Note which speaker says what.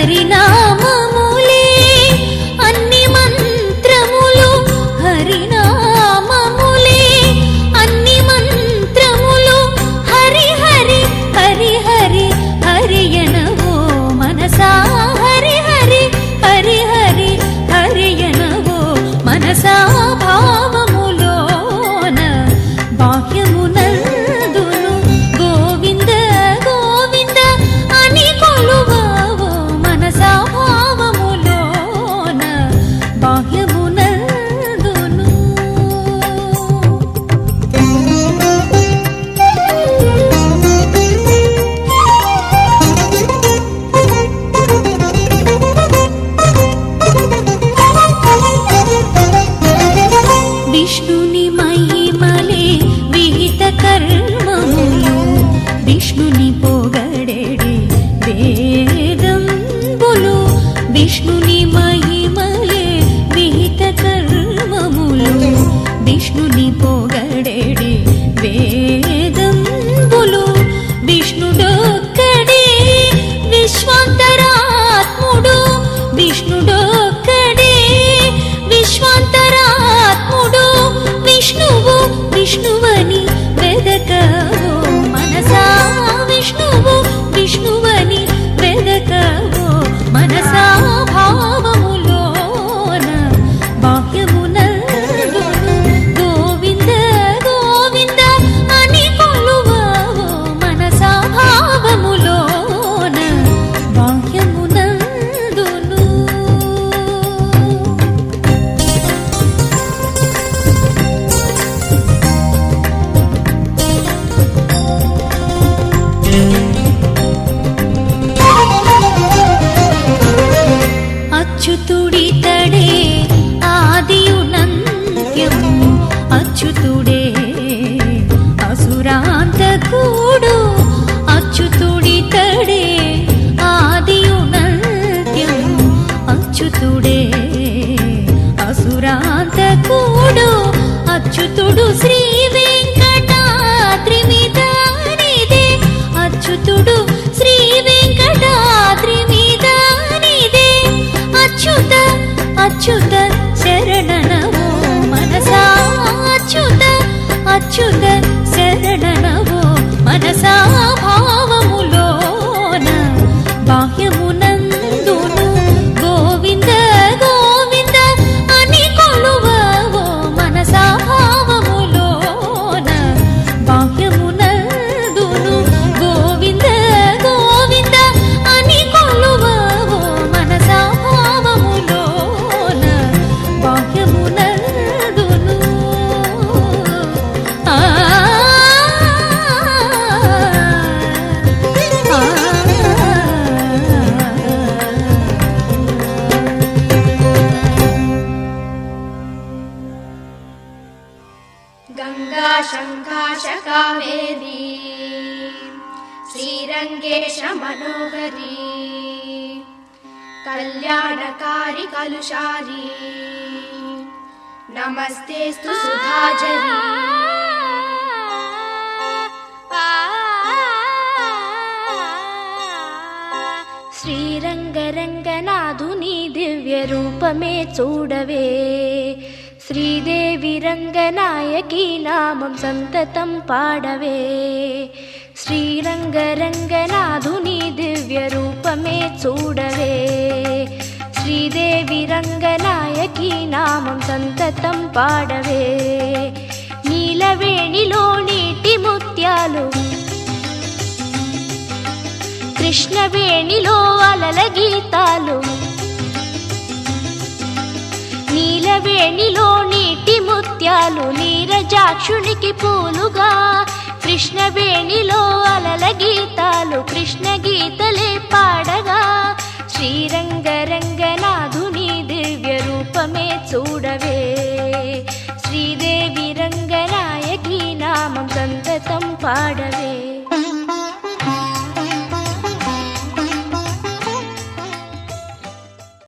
Speaker 1: హరినామములే అన్ని మంత్రములు హరినామములే అన్ని మంత్రములు హరి హరి హరి హరి హరియనవో మనసా హరి హరి హరి హరి హరియనవో మనసా భావములోన బాహ్యమునందును గోవింద గోవింద అని కొలువావో మనసా భావములోన బాహ్యమునందును విష్ణుని మహిమలే విహిత కర్మములు విష్ణుని పొగడెడి వేదంబులు విష్ణుని మహిమలే విహిత కర్మములు విష్ణుని పొగడెడి వేదంబులు విష్ణుడొక్కడే విశ్వాంతరాత్ముడు విష్ణుడొక్కడే విశ్వాంతరాత్ముడు విష్ణువు విష్ణువని వెదకవో మనసా విష్ణువు విష్ణువని వెదకవో మనసా భావములోన బాహ్యమునందును గోవింద గోవింద అని కొలువావో మనసా భావములోన బాహ్యమునందును అచ్యుతుడితడే ఆదియునంత్యము అచ్యుతుడే అసురాంతకుడు అచ్యుతుడితడే ఆదియునంత్యము అచ్యుతుడే అసురాంతకుడు అచ్యుతుడు శ్రీ వెంకటాద్రి మీదనిదే అచ్యుతుడు శ్రీ వెంకటాద్రి మీదనిదే అచ్యుత అచ్యుత శరణనవో మనసా అచ్యుత అచ్యుత శరణనవో మనసా భావములోన బాహ్యమునందును గోవింద గోవింద అని కొలువావో మనసా భావములోన బాహ్యమునందును గోవింద గోవింద అని కొలువావో మనసా భావములోన బాహ్యమునందును ఆ
Speaker 2: गंगा शंकाश कावेरी श्रीरंगेश मनोहरी कल्याणकारी कलुषारी नमस्तेस्तु सुधाजरी
Speaker 3: శ్రీరంగరంగనాథుని దివ్య రూపమే చూడవే శ్రీదేవి రంగనాయకి నామం సంతతం పాడవే శ్రీరంగరంగనాథుని దివ్య రూపమే చూడవే శ్రీదేవి రంగనాయకి నామం సంతతం పాడవే నీలవేణిలో నీటి ముత్యాలు కృష్ణవేణిలో అలల గీతాలు నీలవేణిలో నీటి ముత్యాలు నీరజాక్షునికి పూలుగా కృష్ణవేణిలో అలల గీతాలు కృష్ణ గీతలే పాడగా శ్రీరంగరంగనాథుని దివ్య రూపమే చూడవే శ్రీదేవి రంగనాయకి నామం సంతతం పాడవే